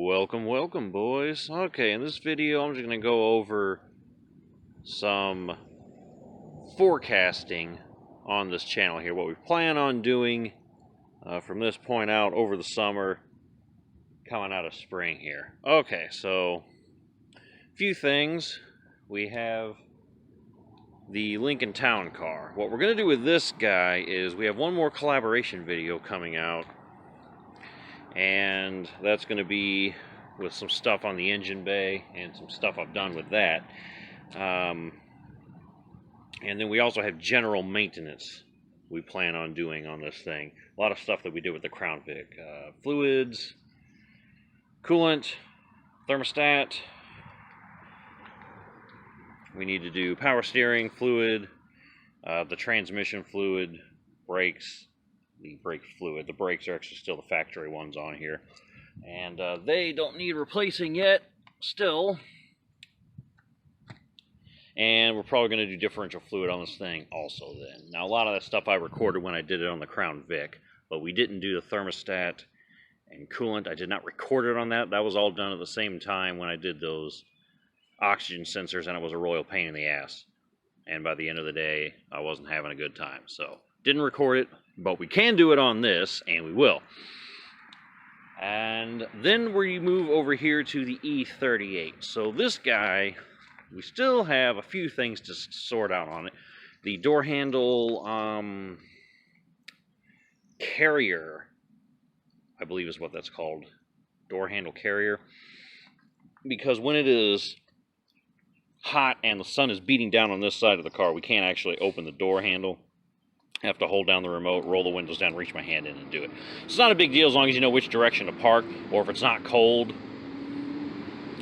Welcome, boys. Okay, in this video, I'm just going to go over some forecasting on this channel here, what we plan on doing from this point out over the summer, coming out of spring here. Okay, so a few things. We have the Lincoln Town Car. What we're going to do with this guy is we have one more collaboration video coming out, and that's going to be with some stuff on the engine bay and some stuff I've done with that. And then we also have general maintenance we plan on doing on this thing. A lot of stuff that we did with the Crown Vic. Fluids, coolant, thermostat. We need to do power steering fluid, the transmission fluid, brakes, the brake fluid. The brakes are actually still the factory ones on here, and they don't need replacing yet still. And we're probably going to do differential fluid on this thing also then. Now, a lot of that stuff I recorded when I did it on the Crown Vic, but we didn't do the thermostat and coolant. I did not record it on that. That was all done at the same time when I did those oxygen sensors, and it was a royal pain in the ass. And by the end of the day, I wasn't having a good time, so didn't record it. But we can do it on this, and we will. And then we move over here to the E38. So this guy, we still have a few things to sort out on it. The door handle carrier, I believe is what that's called. Door handle carrier. Because when it is hot and the sun is beating down on this side of the car, we can't actually open the door handle. I have to hold down the remote, roll the windows down, reach my hand in and do it. It's not a big deal as long as you know which direction to park, or if it's not cold.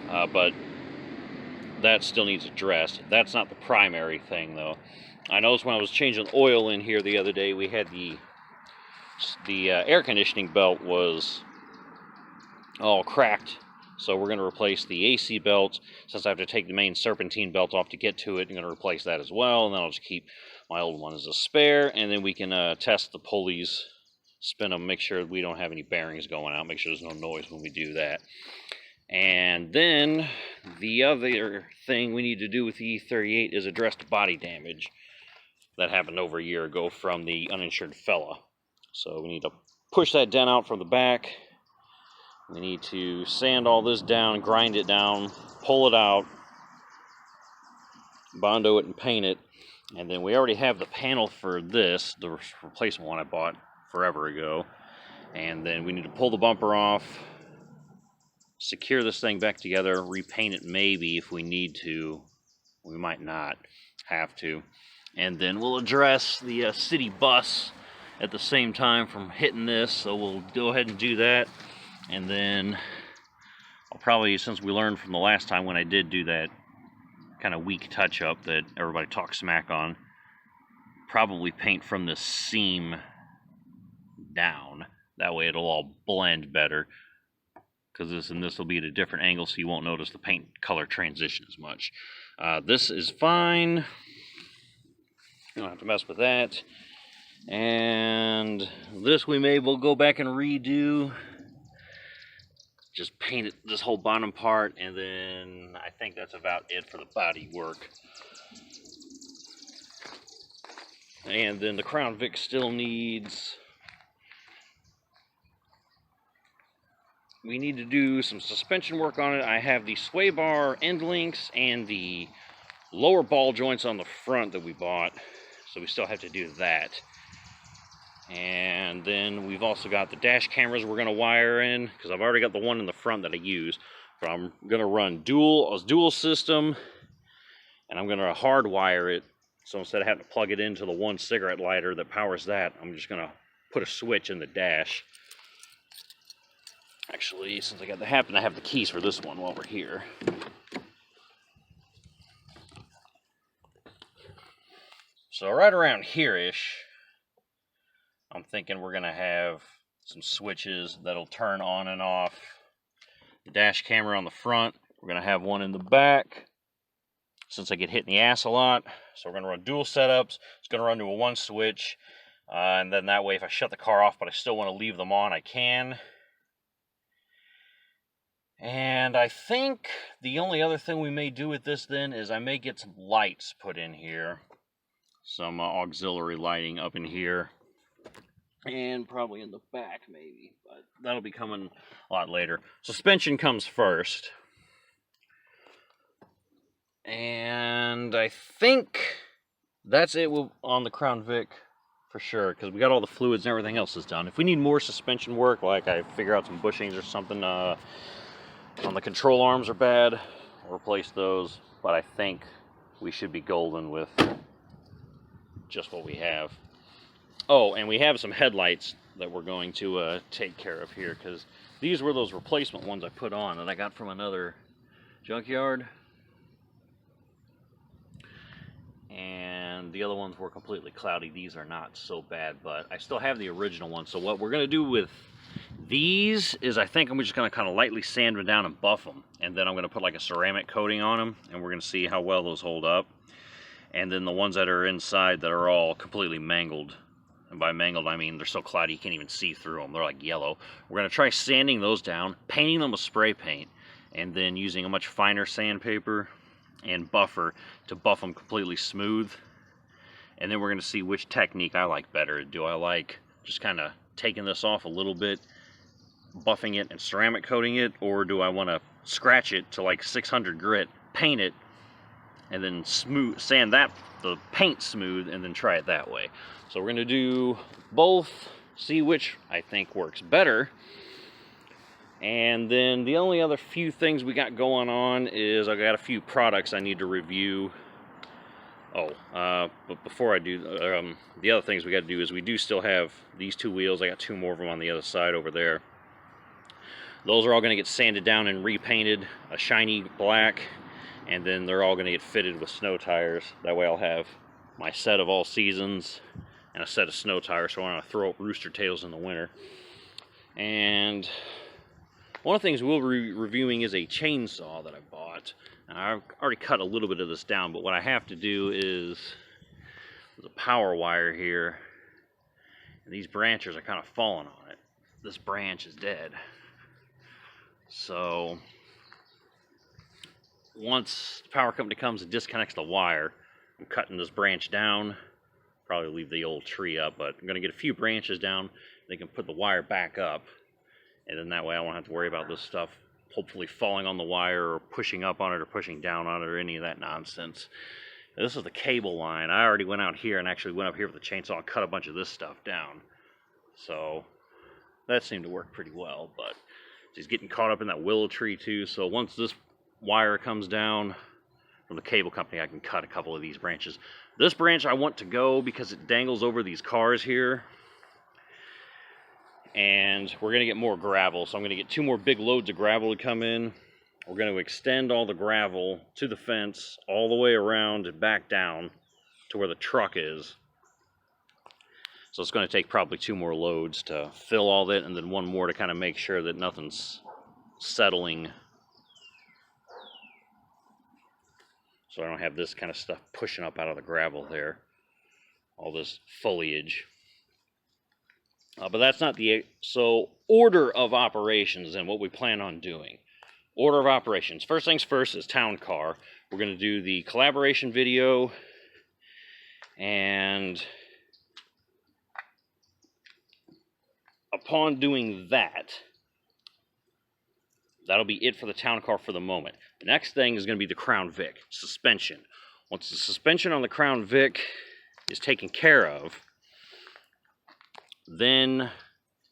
But that still needs addressed. That's not the primary thing, though. I noticed when I was changing oil in here the other day, we had the air conditioning belt was all cracked. So we're going to replace the AC belt. Since I have to take the main serpentine belt off to get to it, I'm going to replace that as well. And then I'll just keep my old one as a spare. And then we can test the pulleys, spin them, make sure we don't have any bearings going out, make sure there's no noise when we do that. And then the other thing we need to do with the E38 is address the body damage that happened over a year ago from the uninsured fella. So we need to push that dent out from the back. We need to sand all this down, grind it down, pull it out, Bondo it and paint it. And then we already have the panel for this, the replacement one I bought forever ago. And then we need to pull the bumper off, secure this thing back together, repaint it maybe if we need to. We might not have to. And then we'll address the city bus at the same time from hitting this. So we'll go ahead and do that. And then I'll probably, since we learned from the last time when I did do that kind of weak touch-up that everybody talks smack on, probably paint from the seam down. That way it'll all blend better. Because this will be at a different angle, so you won't notice the paint color transition as much. This is fine. You don't have to mess with that. And this we'll go back and redo. Just paint it, this whole bottom part, and then I think that's about it for the body work. And then the Crown Vic still needs... We need to do some suspension work on it. I have the sway bar end links and the lower ball joints on the front that we bought, so we still have to do that. And then we've also got the dash cameras we're going to wire in, because I've already got the one in the front that I use. But I'm going to run a dual system, and I'm going to hardwire it. So instead of having to plug it into the one cigarette lighter that powers that, I'm just going to put a switch in the dash. Actually, since I happen to have the keys for this one while we're here. So right around here-ish, I'm thinking we're going to have some switches that'll turn on and off the dash camera on the front. We're going to have one in the back, since I get hit in the ass a lot. So we're going to run dual setups. It's going to run to a one switch. And then that way, if I shut the car off, but I still want to leave them on, I can. And I think the only other thing we may do with this then is I may get some lights put in here. Some auxiliary lighting up in here. And probably in the back maybe, but that'll be coming a lot later. Suspension comes first. And I think that's it on the Crown Vic for sure, because we got all the fluids and everything else is done. If we need more suspension work, like I figure out some bushings or something on the control arms are bad, I'll replace those. But I think we should be golden with just what we have. Oh, and we have some headlights that we're going to take care of here, because these were those replacement ones I put on that I got from another junkyard. And the other ones were completely cloudy. These are not so bad, but I still have the original ones. So what we're going to do with these is I think I'm just going to kind of lightly sand them down and buff them. And then I'm going to put like a ceramic coating on them, and we're going to see how well those hold up. And then the ones that are inside that are all completely mangled. And by mangled, I mean they're so cloudy you can't even see through them. They're like yellow. We're going to try sanding those down, painting them with spray paint, and then using a much finer sandpaper and buffer to buff them completely smooth. And then we're going to see which technique I like better. Do I like just kind of taking this off a little bit, buffing it and ceramic coating it, or do I want to scratch it to like 600 grit, paint it, and then smooth sand the paint smooth, and then try it that way. So we're going to do both, see which I think works better. And then the only other few things we got going on is I got a few products I need to review. But before I do, the other things we got to do is we do still have these two wheels. I got two more of them on the other side over there. Those are all going to get sanded down and repainted a shiny black, and then they're all going to get fitted with snow tires. That way I'll have my set of all seasons and a set of snow tires, so I want to throw up rooster tails in the winter. And one of the things we'll be reviewing is a chainsaw that I bought. Now, I've already cut a little bit of this down, but what I have to do is there's a power wire here, and these branches are kind of falling on it. This branch is dead. So once the power company comes and disconnects the wire, I'm cutting this branch down. Probably leave the old tree up, but I'm going to get a few branches down. They can put the wire back up, and then that way I won't have to worry about this stuff hopefully falling on the wire or pushing up on it or pushing down on it or any of that nonsense. This is the cable line. I already went out here and actually went up here with the chainsaw and cut a bunch of this stuff down. So that seemed to work pretty well, but she's getting caught up in that willow tree too. So once this wire comes down from the cable company, I can cut a couple of these branches. This branch I want to go because it dangles over these cars here. And we're going to get more gravel. So I'm going to get 2 more big loads of gravel to come in. We're going to extend all the gravel to the fence all the way around and back down to where the truck is. So it's going to take probably 2 more loads to fill all that, and then 1 more to kind of make sure that nothing's settling. So I don't have this kind of stuff pushing up out of the gravel there. All this foliage. But that's not the... So, order of operations and what we plan on doing. Order of operations. First things first is town car. We're going to do the collaboration video. And upon doing that, that'll be it for the town car for the moment. The next thing is going to be the Crown Vic suspension. Once the suspension on the Crown Vic is taken care of, then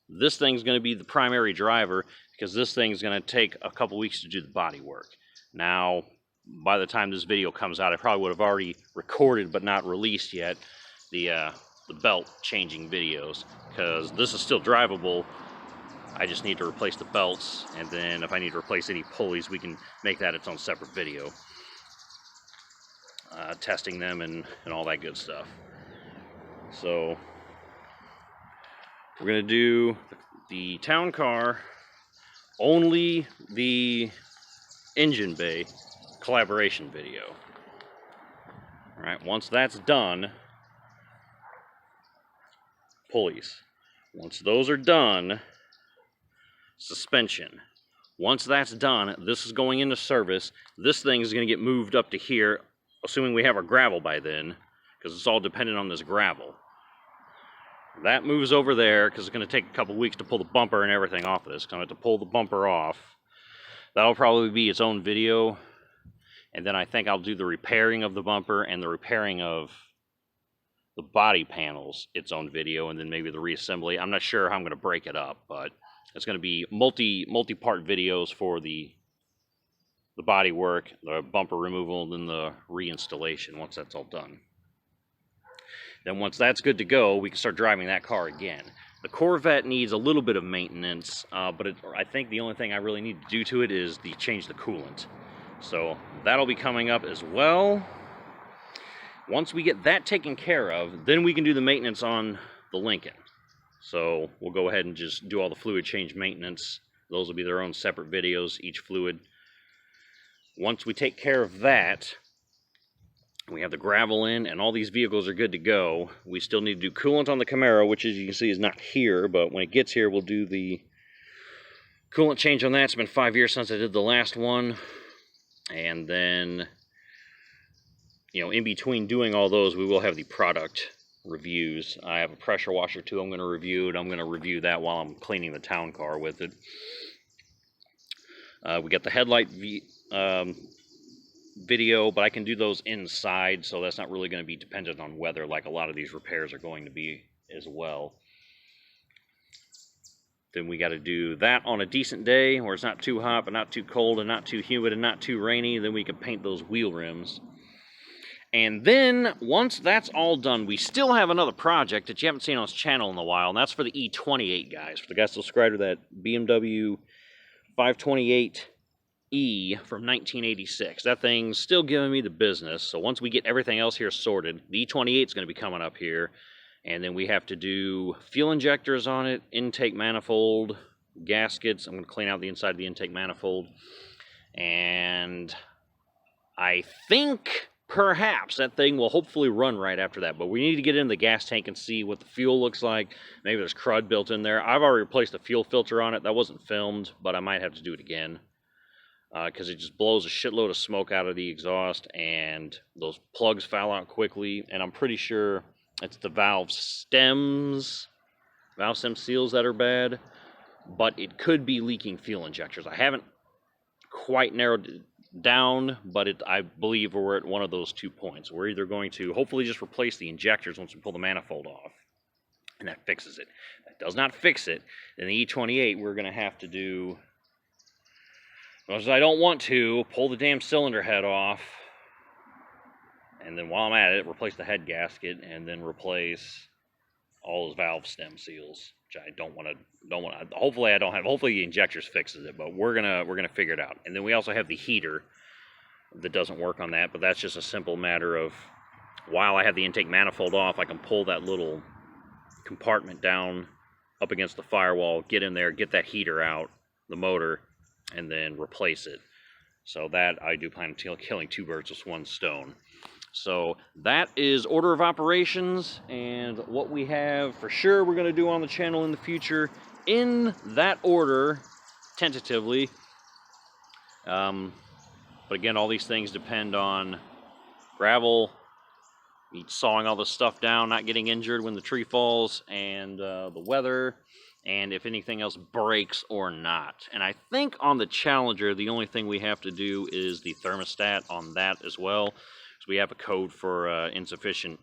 this thing's going to be the primary driver, because this thing's going to take a couple weeks to do the body work. Now, by the time this video comes out, I probably would have already recorded but not released yet the belt changing videos, because this is still drivable. I just need to replace the belts, and then if I need to replace any pulleys, we can make that its own separate video. Testing them and all that good stuff. So we're going to do the town car, only the engine bay collaboration video. All right, once that's done, pulleys. Once those are done, suspension. Once that's done, this is going into service. This thing is going to get moved up to here, assuming we have our gravel by then, because it's all dependent on this gravel. That moves over there, because it's going to take a couple weeks to pull the bumper and everything off of this. I'm going to have to pull the bumper off. That'll probably be its own video. And then I think I'll do the repairing of the bumper and the repairing of the body panels, its own video, and then maybe the reassembly. I'm not sure how I'm going to break it up, but it's going to be multi-part videos for the body work, the bumper removal, and then the reinstallation once that's all done. Then once that's good to go, we can start driving that car again. The Corvette needs a little bit of maintenance, but I think the only thing I really need to do to it is change the coolant. So that'll be coming up as well. Once we get that taken care of, then we can do the maintenance on the Lincoln. So we'll go ahead and just do all the fluid change maintenance. Those will be their own separate videos, each fluid. Once we take care of that, we have the gravel in and all these vehicles are good to go. We still need to do coolant on the Camaro, which as you can see is not here, but when it gets here we'll do the coolant change on that. It's been 5 years since I did the last one. And then, you know, in between doing all those, we will have the product reviews. I have a pressure washer too I'm going to review, and I'm going to review that while I'm cleaning the town car with it. We got the headlight video, but I can do those inside, so that's not really going to be dependent on weather like a lot of these repairs are going to be as well. Then we got to do that on a decent day where it's not too hot, but not too cold, and not too humid, and not too rainy. Then we can paint those wheel rims. And then, once that's all done, we still have another project that you haven't seen on this channel in a while, and that's for the E28, guys. For the guys subscribed to that BMW 528E from 1986. That thing's still giving me the business, so once we get everything else here sorted, the E28 is going to be coming up here. And then we have to do fuel injectors on it, intake manifold, gaskets. I'm going to clean out the inside of the intake manifold. And I think perhaps that thing will hopefully run right after that. But we need to get in the gas tank and see what the fuel looks like. Maybe there's crud built in there. I've already replaced the fuel filter on it. That wasn't filmed, but I might have to do it again. Because it just blows a shitload of smoke out of the exhaust. And those plugs foul out quickly. And I'm pretty sure it's the valve stem seals that are bad, but it could be leaking fuel injectors. I haven't quite narrowed it down, but I believe we're at one of those 2 points. We're either going to hopefully just replace the injectors once we pull the manifold off, and that fixes it. That does not fix it. In the E28, we're going to have to do, as I don't want to, pull the damn cylinder head off. And then while I'm at it, replace the head gasket, and then replace all those valve stem seals, which I don't want to. Hopefully, Hopefully, the injectors fixes it, but we're gonna figure it out. And then we also have the heater that doesn't work on that, but that's just a simple matter of while I have the intake manifold off, I can pull that little compartment down up against the firewall, get in there, get that heater out, the motor, and then replace it. So that I do plan on killing 2 birds with 1 stone. So that is order of operations and what we have for sure we're going to do on the channel in the future in that order, tentatively. But again, all these things depend on gravel, me sawing all this stuff down, not getting injured when the tree falls, and the weather, and if anything else breaks or not. And I think on the Challenger, the only thing we have to do is the thermostat on that as well. So we have a code for insufficient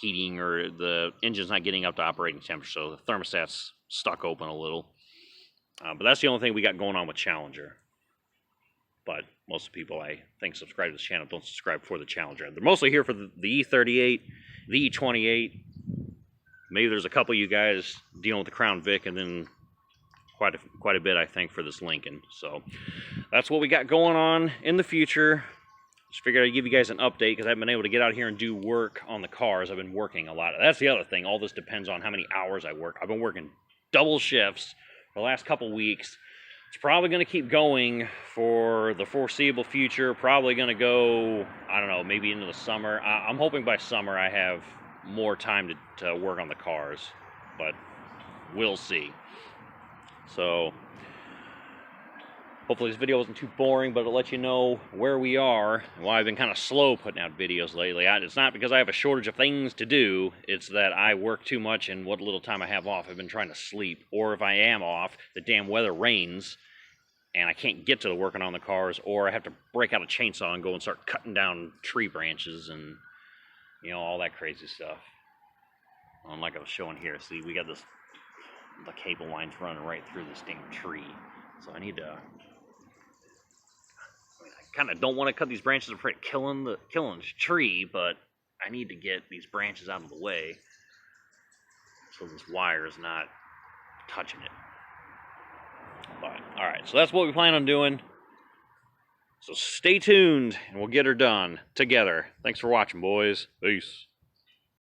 heating, or the engine's not getting up to operating temperature, so the thermostat's stuck open a little. But that's the only thing we got going on with Challenger. But most people, I think, subscribe to this channel don't subscribe for the Challenger. They're mostly here for the E38, the E28. Maybe there's a couple of you guys dealing with the Crown Vic, and then quite a bit, I think, for this Lincoln. So that's what we got going on in the future. Just figured I'd give you guys an update because I haven't been able to get out here and do work on the cars. I've been working a lot. That's the other thing. All this depends on how many hours I work. I've been working double shifts for the last couple weeks. It's probably going to keep going for the foreseeable future. Probably going to go, I don't know, maybe into the summer. I'm hoping by summer I have more time to work on the cars, but we'll see. So Hopefully this video wasn't too boring, but it'll let you know where we are and why I've been kind of slow putting out videos lately. It's not because I have a shortage of things to do, it's that I work too much, and what little time I have off, I've been trying to sleep. Or if I am off, the damn weather rains, and I can't get to the working on the cars, or I have to break out a chainsaw and go and start cutting down tree branches and, you know, all that crazy stuff. Well, like I was showing here, see, we got this, the cable lines running right through this damn tree. So I need to, I kind of don't want to cut these branches. I'm afraid of killing the tree, but I need to get these branches out of the way so this wire is not touching it. But, alright, so that's what we plan on doing. So stay tuned, and we'll get her done together. Thanks for watching, boys. Peace.